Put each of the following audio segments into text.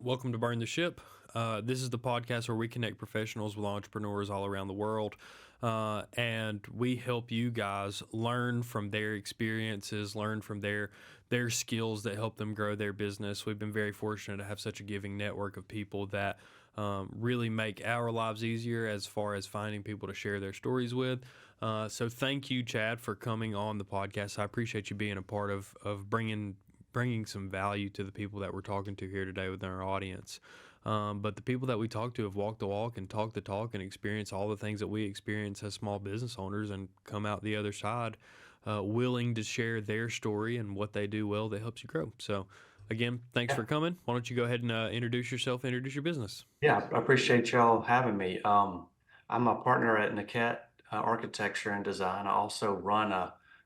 Welcome to Burn the Ship. This is the podcast where we connect professionals with entrepreneurs all around the world. And we help you guys learn from their experiences, learn from their skills that help them grow their business. We've been very fortunate to have such a giving network of people that really make our lives easier as far as finding people to share their stories with. So thank you, Chad, for coming on the podcast. I appreciate you being a part of bringing some value to the people that we're talking to here today within our audience. But the people that we talk to have walked the walk and talked the talk and experienced all the things that we experience as small business owners and come out the other side willing to share their story and what they do well that helps you grow. So, again, thanks Yeah, for coming. Why don't you go ahead and introduce yourself, introduce your business? yeah, I appreciate y'all having me. I'm a partner at Niket Architecture and Design. I also run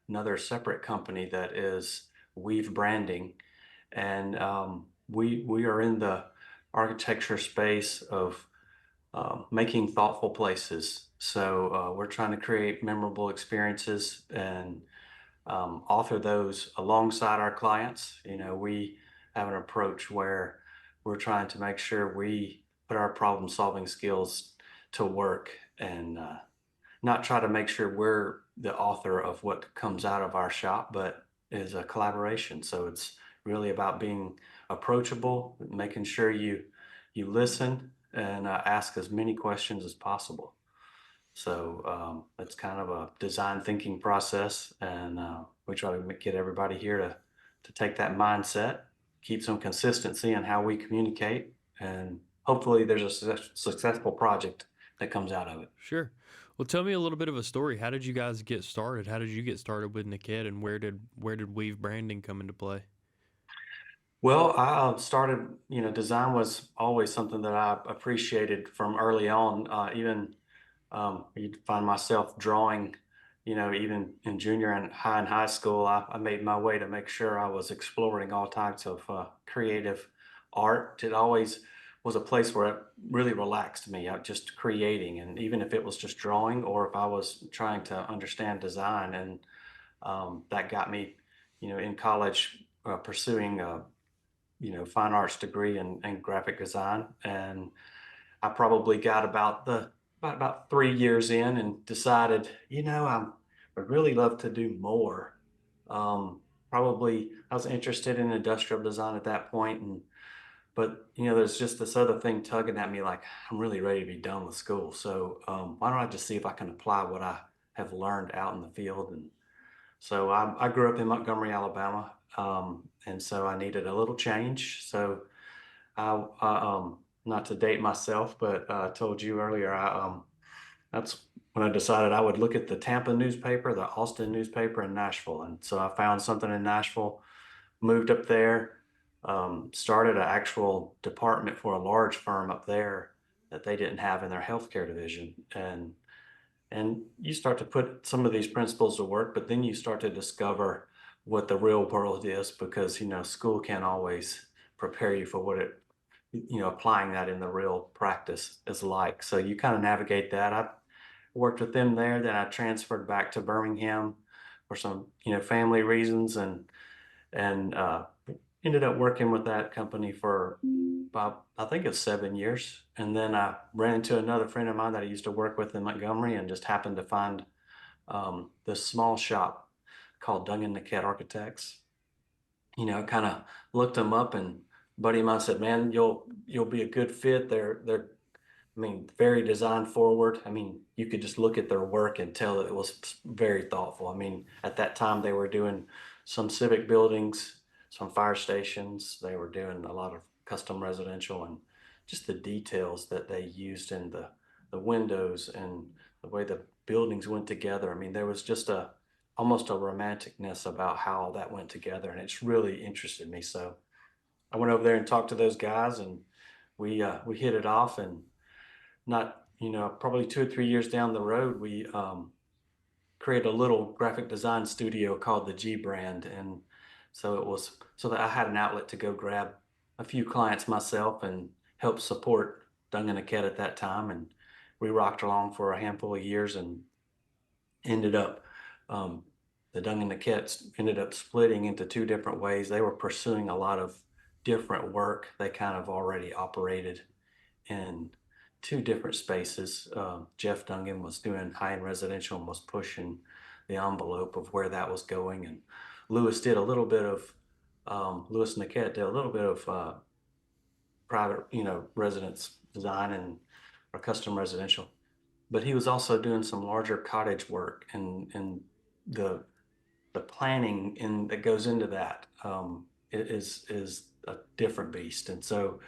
another separate company that is Weave Branding, and we are in the architecture space of making thoughtful places. So we're trying to create memorable experiences and author those alongside our clients. We have an approach where we're trying to make sure we put our problem solving skills to work and not try to make sure we're the author of what comes out of our shop, but is a collaboration. So it's really about being approachable, making sure you listen and ask as many questions as possible. So it's kind of a design thinking process, and we try to get everybody here to take that mindset, keep some consistency in how we communicate, and hopefully there's a successful project that comes out of it. Sure. Well, tell me a little bit of a story. How did you guys get started? How did you get started with Naked, and where did Weave Branding come into play? Well, I started, design was always something that I appreciated from early on. Even you'd find myself drawing, even in junior and high school. I made my way to make sure I was exploring all types of creative art. It always was a place where it really relaxed me, just creating. And even if it was just drawing or if I was trying to understand design, and that got me, in college pursuing fine arts degree in graphic design. And I probably got about 3 years in and decided, I'd really love to do more. Probably I was interested in industrial design at that point, and but there's just this other thing tugging at me, like I'm really ready to be done with school. So why don't I just see if I can apply what I have learned out in the field? And so I grew up in Montgomery, Alabama, and so I needed a little change. So not to date myself, but I told you earlier, that's when I decided I would look at the Tampa newspaper, the Austin newspaper, and Nashville. And so I found something in Nashville, moved up there, started an actual department for a large firm up there that they didn't have in their healthcare division. And you start to put some of these principles to work, but then you start to discover what the real world is, because school can't always prepare you for what it applying that in the real practice is like. So you kind of navigate that. I worked with them there, then I transferred back to Birmingham for some family reasons, and ended up working with that company for about, I think it's 7 years. And then I ran into another friend of mine that I used to work with in Montgomery, and just happened to find this small shop called Dung and Niket Architects. Kind of looked them up, and a buddy of mine said, "Man, you'll be a good fit. They're I mean, very design forward. I mean, you could just look at their work and tell that it was very thoughtful. I mean, at that time they were doing some civic buildings, some fire stations. They were doing a lot of custom residential, and just the details that they used in the windows and the way the buildings went together. I mean, there was just a almost a romanticness about how that went together, and it's really interested me. So I went over there and talked to those guys, and we hit it off. And not, probably 2 or 3 years down the road, we created a little graphic design studio called the G Brand. And so it was so that I had an outlet to go grab a few clients myself and help support Dung and Cat at that time. And we rocked along for a handful of years, and ended up, the Dung and the Cats ended up splitting into two different ways. They were pursuing a lot of different work. They kind of already operated in two different spaces. Jeff Dungan was doing high-end residential and was pushing the envelope of where that was going. And Lewis did a little bit of, Lewis Niquette did a little bit of private, residence design and or custom residential. But he was also doing some larger cottage work and the the planning in that goes into that is a different beast. And so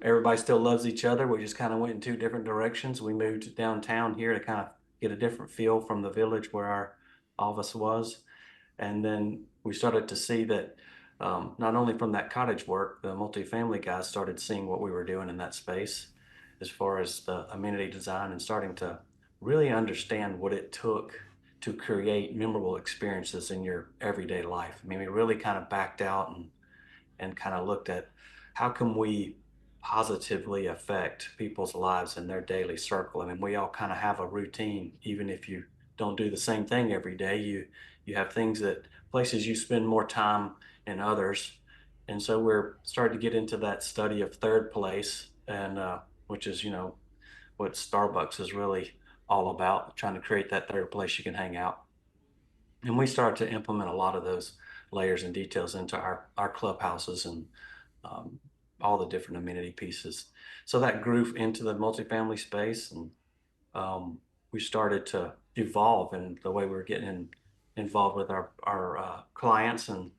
everybody still loves each other. We just kind of went in two different directions. We moved downtown here to kind of get a different feel from the village where our office was. And then we started to see that not only from that cottage work, the multifamily guys started seeing what we were doing in that space as far as the amenity design and starting to really understand what it took to create memorable experiences in your everyday life. I mean, we really kind of backed out and kind of looked at how can we positively affect people's lives in their daily circle. I mean, we all kind of have a routine, even if you don't do the same thing every day. You have things that places you spend more time in others. And so we're starting to get into that study of third place, and which is what Starbucks is really all about, trying to create that third place you can hang out. And we started to implement a lot of those layers and details into our clubhouses and um, all the different amenity pieces. So that grew into the multifamily space, and we started to evolve in the way we were involved with our clients and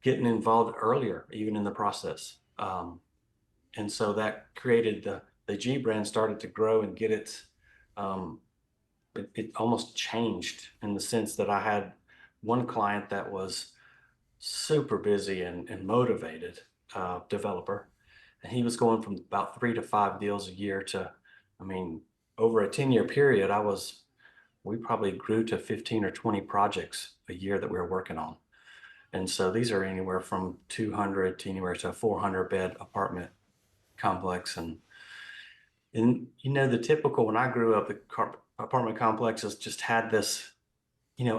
getting involved earlier, even in the process. And so that created the G brand started to grow and get um, it almost changed in the sense that I had one client that was super busy and motivated developer. And he was going from about 3 to 5 deals a year to, I mean, over a 10-year period, we probably grew to 15 or 20 projects a year that we were working on. And so these are anywhere from 200 to anywhere to a 400 bed apartment complex. And the typical, when I grew up, the apartment complexes just had this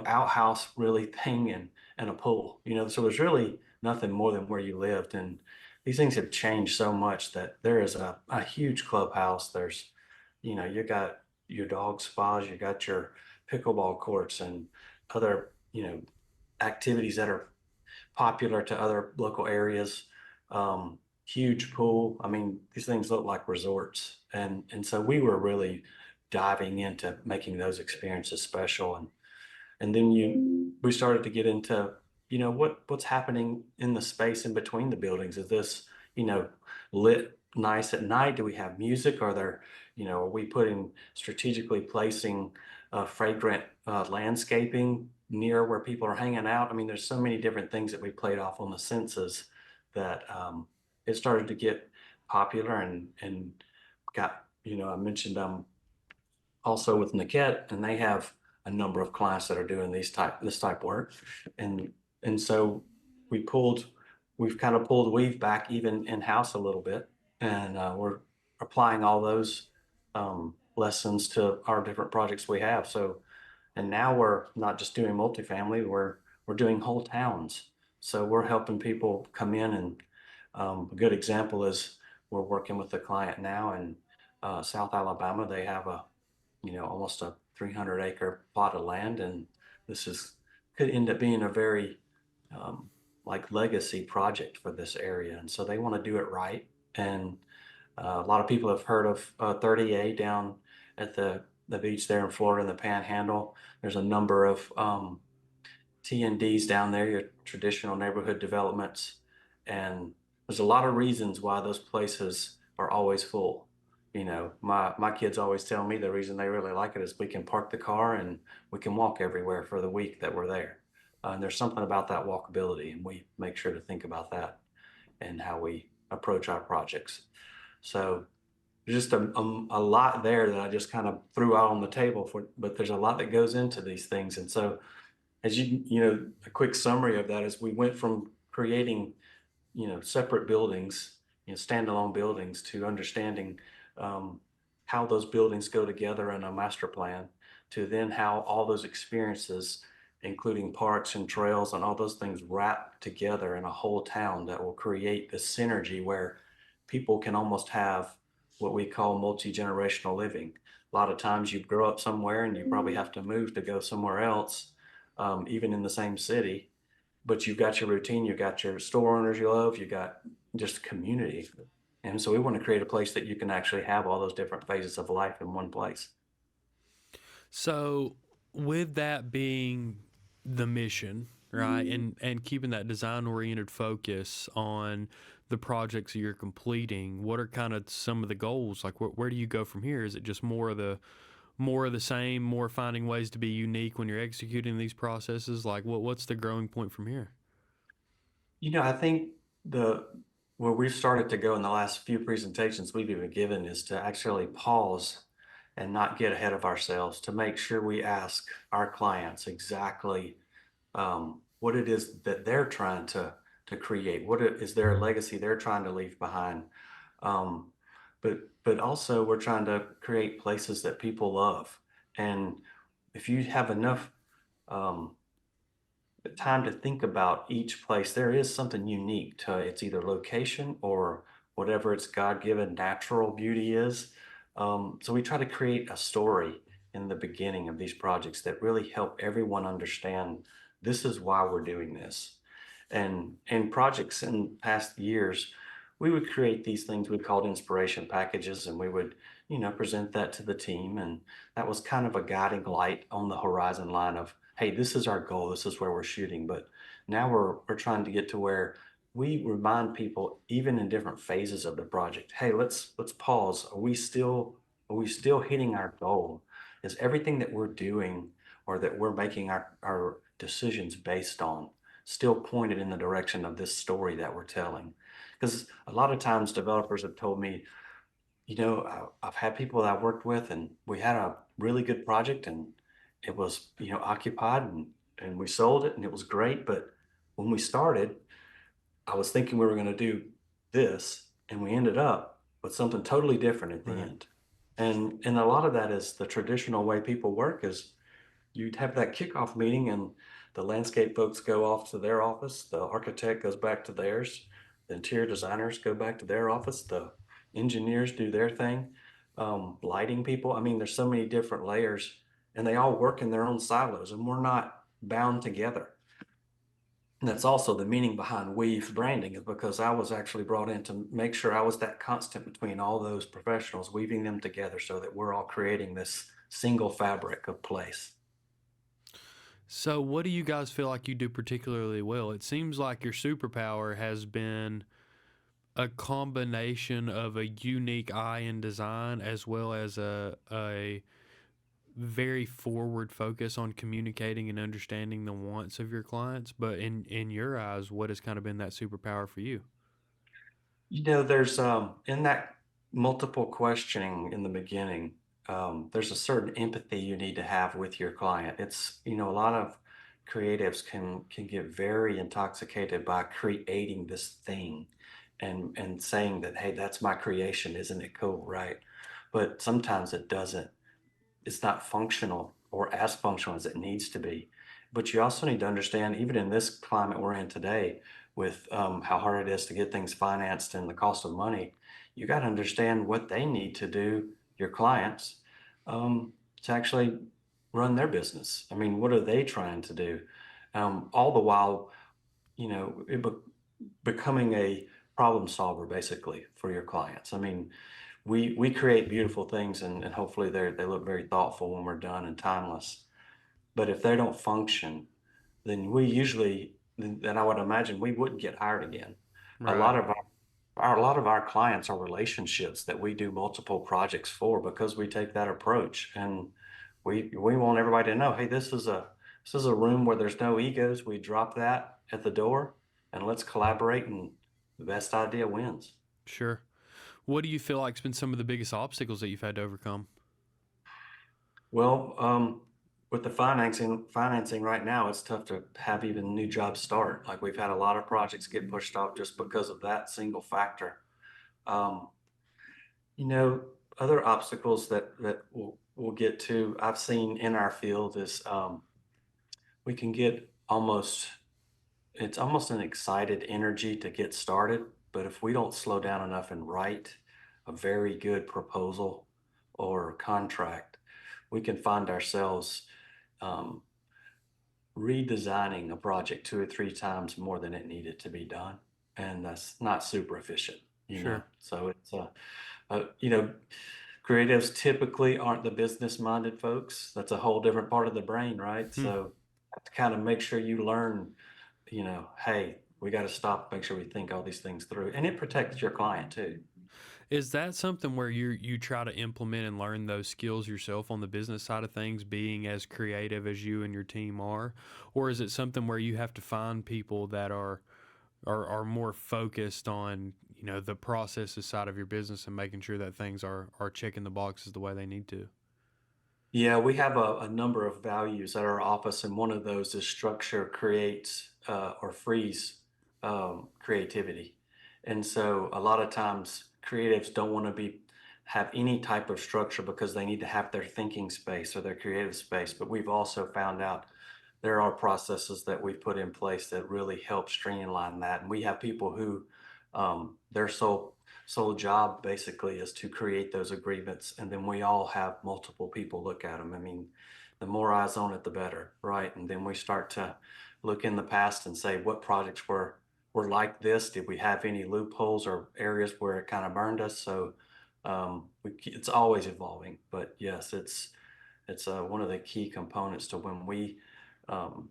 outhouse really thing and a pool, so there's really nothing more than where you lived. And these things have changed so much that there is a huge clubhouse. There's, you got your dog spas, you got your pickleball courts and other, activities that are popular to other local areas. Huge pool. I mean, these things look like resorts. And so we were really diving into making those experiences special. And then we started to get into what's happening in the space in between the buildings. Is this lit nice at night? Do we have music? Are there are we putting strategically placing fragrant landscaping near where people are hanging out? I mean, there's so many different things that we played off on the senses that it started to get popular and got I mentioned also with Niket, and they have a number of clients that are doing this type work. And so we pulled, we've kind of pulled weave back even in-house a little bit, and we're applying all those lessons to our different projects we have. So, and now we're not just doing multifamily, we're doing whole towns. So we're helping people come in, and a good example is we're working with a client now in South Alabama. They have almost a 300-acre plot of land, and this is could end up being a very um, like legacy project for this area. And so they want to do it right. And a lot of people have heard of 30A down at the beach there in Florida in the Panhandle. There's a number of T&Ds down there, your traditional neighborhood developments. And there's a lot of reasons why those places are always full. My kids always tell me the reason they really like it is we can park the car and we can walk everywhere for the week that we're there. And there's something about that walkability, and we make sure to think about that and how we approach our projects. So there's just a lot there that I just kind of threw out on the table but there's a lot that goes into these things. And so as a quick summary of that is we went from creating, separate buildings, standalone buildings, to understanding um, how those buildings go together in a master plan, to then how all those experiences including parks and trails and all those things wrapped together in a whole town that will create this synergy where people can almost have what we call multi-generational living. A lot of times you grow up somewhere and you probably have to move to go somewhere else, even in the same city, but you've got your routine, you've got your store owners you love, you got just community. And so we want to create a place that you can actually have all those different phases of life in one place. So, with that being the mission, right, and keeping that design oriented focus on the projects that you're completing, what are kind of some of the goals? Like, where do you go from here? Is it just more of the same, more finding ways to be unique when you're executing these processes? Like, what's the growing point from here? I think the where we've started to go in the last few presentations we've even given is to actually pause and not get ahead of ourselves, to make sure we ask our clients exactly what it is that they're trying to create. Is there a legacy they're trying to leave behind? Um, but also we're trying to create places that people love. And if you have enough um, time to think about each place, there is something unique to its either location or whatever its God-given natural beauty is. So we try to create a story in the beginning of these projects that really help everyone understand this is why we're doing this. And in projects in past years, we would create these things we called inspiration packages, and we would, present that to the team. And that was kind of a guiding light on the horizon line of, hey, this is our goal, this is where we're shooting. But now we're trying to get to where we remind people, even in different phases of the project, hey, let's pause. Are we still hitting our goal? Is everything that we're doing or that we're making our decisions based on still pointed in the direction of this story that we're telling? Because a lot of times developers have told me, I've had people that I worked with and we had a really good project and it was, occupied and we sold it and it was great. But when we started, I was thinking we were going to do this and we ended up with something totally different at the Right. end. And a lot of that is the traditional way people work is you'd have that kickoff meeting and the landscape folks go off to their office, the architect goes back to theirs, the interior designers go back to their office, the engineers do their thing, lighting people. I mean, there's so many different layers and they all work in their own silos and we're not bound together. And that's also the meaning behind Weave branding, is because I was actually brought in to make sure I was that constant between all those professionals, weaving them together so that we're all creating this single fabric of place. So, what do you guys feel like you do particularly well? It seems like your superpower has been a combination of a unique eye in design as well as a very forward focus on communicating and understanding the wants of your clients. But in your eyes, what has kind of been that superpower for you? There's in that multiple questioning in the beginning, there's a certain empathy you need to have with your client. It's, a lot of creatives can get very intoxicated by creating this thing and saying that, hey, that's my creation, isn't it cool, right? But sometimes it's not functional or as functional as it needs to be. But you also need to understand, even in this climate we're in today, with how hard it is to get things financed and the cost of money, you got to understand what they need to do, your clients, to actually run their business. I mean, what are they trying to do? All the while, becoming a problem solver basically for your clients. I mean, we create beautiful things and hopefully they look very thoughtful when we're done and timeless. But if they don't function, then then I would imagine we wouldn't get hired again. A Right. lot of a lot of our clients are relationships that we do multiple projects for because we take that approach and we want everybody to know, hey, this is a room where there's no egos. We drop that at the door and let's collaborate and the best idea wins. Sure. What do you feel like's been some of the biggest obstacles that you've had to overcome? Well, with the financing right now, it's tough to have even new jobs start. Like we've had a lot of projects get pushed off just because of that single factor. Um, you know, Other obstacles that we'll get to, I've seen in our field is we can get almost it's almost an excited energy to get started, but if we don't slow down enough and write a very good proposal or contract, we can find ourselves um, redesigning a project two or three times more than it needed to be done, and that's not super efficient, you know. Sure. So it's you know, creatives typically aren't the business-minded folks. That's a whole different part of the brain, right? Hmm. So have to kind of make sure you learn, hey, we got to stop, make sure we think all these things through, and it protects your client too. Is that something where you try to implement and learn those skills yourself on the business side of things, being as creative as you and your team are, or is it something where you have to find people that are more focused on the processes side of your business and making sure that things are checking the boxes the way they need to? Yeah, we have a number of values at our office, and one of those is structure creates or frees creativity. And so a lot of times creatives don't want to be have any type of structure because they need to have their thinking space or their creative space. But we've also found out there are processes that we've put in place that really help streamline that. And we have people who their sole job basically is to create those agreements, and then we all have multiple people look at them. I mean, the more eyes on it, the better, right? And then we start to look in the past and say what projects were like this. Did we have any loopholes or areas where it kind of burned us? So it's always evolving, but yes, it's one of the key components to when we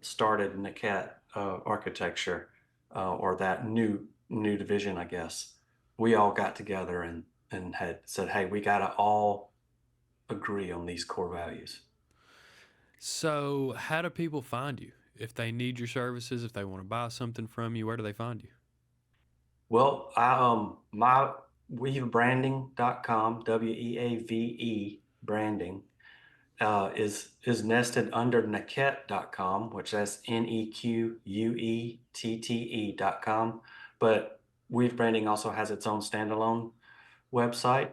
started NCAT architecture or that new division, I guess. We all got together and had said, "Hey, we got to all agree on these core values." So, how do people find you if they need your services? If they want to buy something from you, where do they find you? Well, my weavebranding.com, WEAVE branding is nested under nequette.com, which that's NEQUETTE.com. But Weave Branding also has its own standalone website.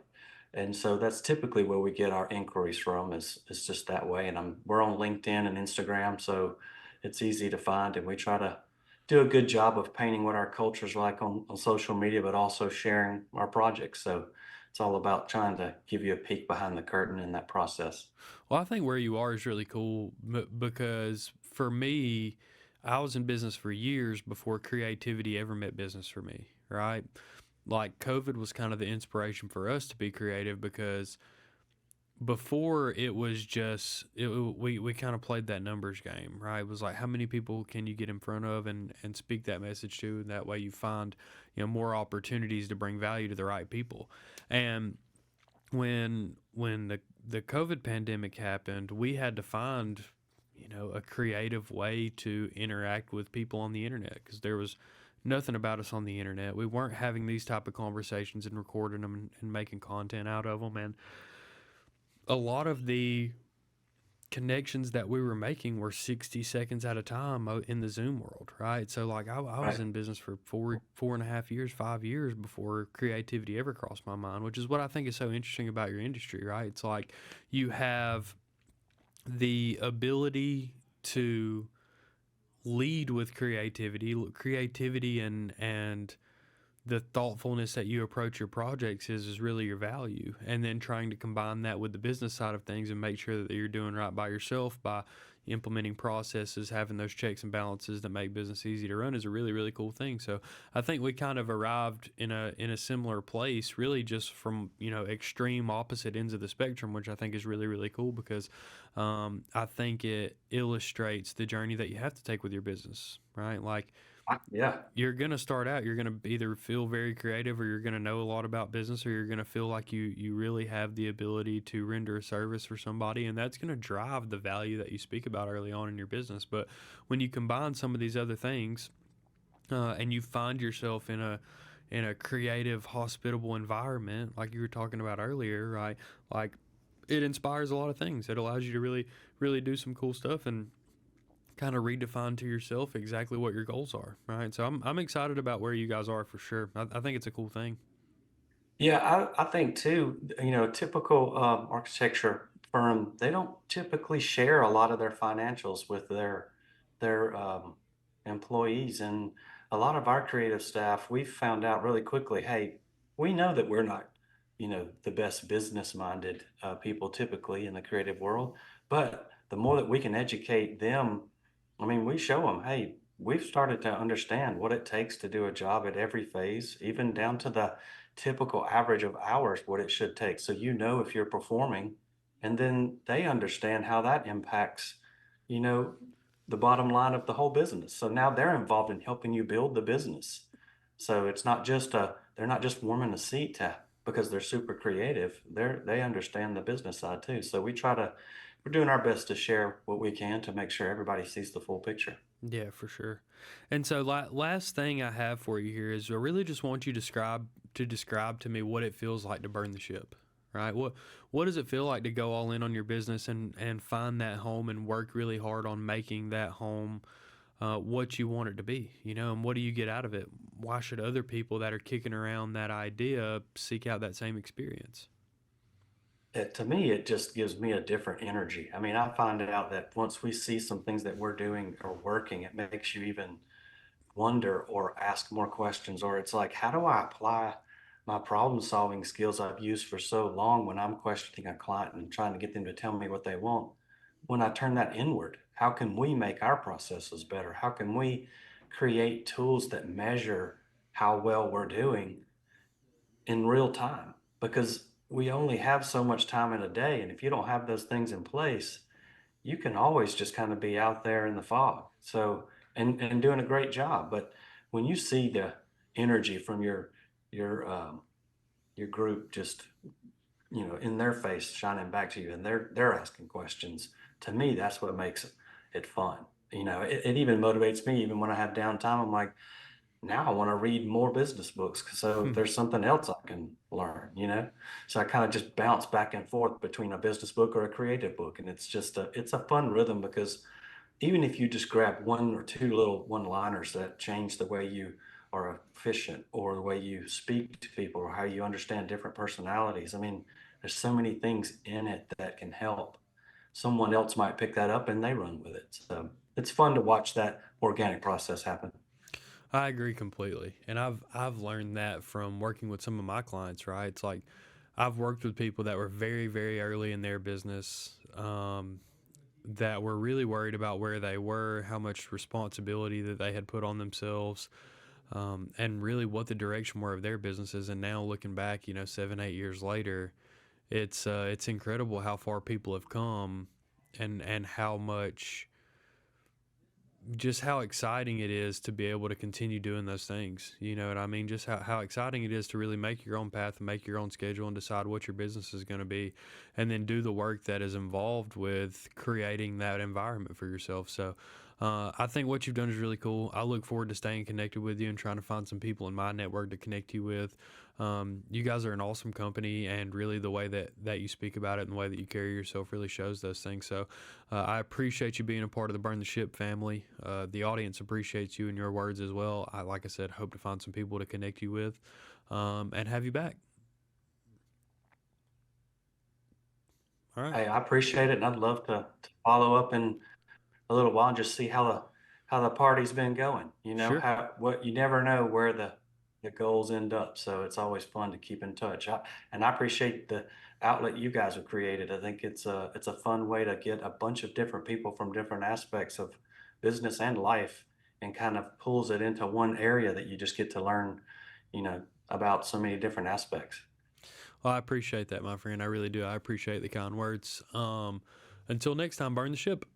And so that's typically where we get our inquiries from is just that way. And we're on LinkedIn and Instagram, so it's easy to find. And we try to do a good job of painting what our culture is like on social media, but also sharing our projects. So it's all about trying to give you a peek behind the curtain in that process. Well, I think where you are is really cool because for me, I was in business for years before creativity ever met business for me, right? Like COVID was kind of the inspiration for us to be creative because before it was just we kind of played that numbers game, right? It was like how many people can you get in front of and speak that message to, and that way you find more opportunities to bring value to the right people. And when the COVID pandemic happened, we had to find a creative way to interact with people on the internet because there was nothing about us on the internet. We weren't having these type of conversations and recording them and making content out of them. And a lot of the connections that we were making were 60 seconds at a time in the Zoom world, right? So like I was Right. in business for 4.5 years, 5 years before creativity ever crossed my mind, which is what I think is so interesting about your industry, right? It's like you have the ability to lead with creativity and the thoughtfulness that you approach your projects is really your value, and then trying to combine that with the business side of things and make sure that you're doing right by yourself by implementing processes, having those checks and balances that make business easy to run is a really cool thing. So I think we kind of arrived in a similar place, really just from extreme opposite ends of the spectrum, which I think is really cool because I think it illustrates the journey that you have to take with your business, right? Like Yeah. you're going to start out, you're going to either feel very creative or you're going to know a lot about business, or you're going to feel like you really have the ability to render a service for somebody, and that's going to drive the value that you speak about early on in your business. But when you combine some of these other things and you find yourself in a creative, hospitable environment like you were talking about earlier, right? Like it inspires a lot of things. It allows you to really do some cool stuff and kind of redefine to yourself exactly what your goals are, right? So I'm excited about where you guys are for sure. I think it's a cool thing. Yeah, I think too, a typical architecture firm, they don't typically share a lot of their financials with their employees. And a lot of our creative staff, we've found out really quickly, hey, we know that we're not, the best business minded people typically in the creative world, but the more that we can educate them, I mean, we show them, hey, we've started to understand what it takes to do a job at every phase, even down to the typical average of hours, what it should take. So you know if you're performing, and then they understand how that impacts, you know, the bottom line of the whole business. So now they're involved in helping you build the business. So it's not just they're not just warming a seat because they're super creative. They understand the business side too. So we're doing our best to share what we can to make sure everybody sees the full picture. Yeah, for sure. And so, last thing I have for you here is I really just want you describe to me what it feels like to burn the ship. Right? What does it feel like to go all in on your business and find that home and work really hard on making that home what you want it to be? You know, and what do you get out of it? Why should other people that are kicking around that idea seek out that same experience? To me, it just gives me a different energy. I mean, I find out that once we see some things that we're doing or working, it makes you even wonder or ask more questions. Or it's like, how do I apply my problem solving skills I've used for so long when I'm questioning a client and trying to get them to tell me what they want? When I turn that inward, how can we make our processes better? How can we create tools that measure how well we're doing in real time? Because we only have so much time in a day. And if you don't have those things in place, you can always just kind of be out there in the fog. So, and doing a great job. But when you see the energy from your your group just, in their face shining back to you, and they're asking questions, to me, that's what makes it fun. It even motivates me even when I have downtime. I'm like, now I want to read more business books, so there's something else I can learn. So I kind of just bounce back and forth between a business book or a creative book, and it's a fun rhythm because even if you just grab one or two little one-liners that change the way you are efficient or the way you speak to people or how you understand different personalities, I mean, there's so many things in it that can help. Someone else might pick that up and they run with it. So it's fun to watch that organic process happen. I agree completely, and I've learned that from working with some of my clients. Right, it's like I've worked with people that were very early in their business, that were really worried about where they were, how much responsibility that they had put on themselves, and really what the direction were of their businesses. And now looking back, 7 8 years later, it's incredible how far people have come, and how much, just how exciting it is to be able to continue doing those things. You know what I mean? Just how exciting it is to really make your own path and make your own schedule and decide what your business is going to be, and then do the work that is involved with creating that environment for yourself. So, I think what you've done is really cool. I look forward to staying connected with you and trying to find some people in my network to connect you with. You guys are an awesome company, and really the way that you speak about it and the way that you carry yourself really shows those things. So, I appreciate you being a part of the Burn the Ship family. The audience appreciates you and your words as well. Like I said, hope to find some people to connect you with, and have you back. All right. Hey, I appreciate it, and I'd love to follow up in a little while and just see how the party's been going. Sure. How what you never know where the goals end up. So it's always fun to keep in touch. And I appreciate the outlet you guys have created. I think it's a fun way to get a bunch of different people from different aspects of business and life, and kind of pulls it into one area that you just get to learn, about so many different aspects. Well, I appreciate that, my friend. I really do. I appreciate the kind words. Until next time, burn the ship.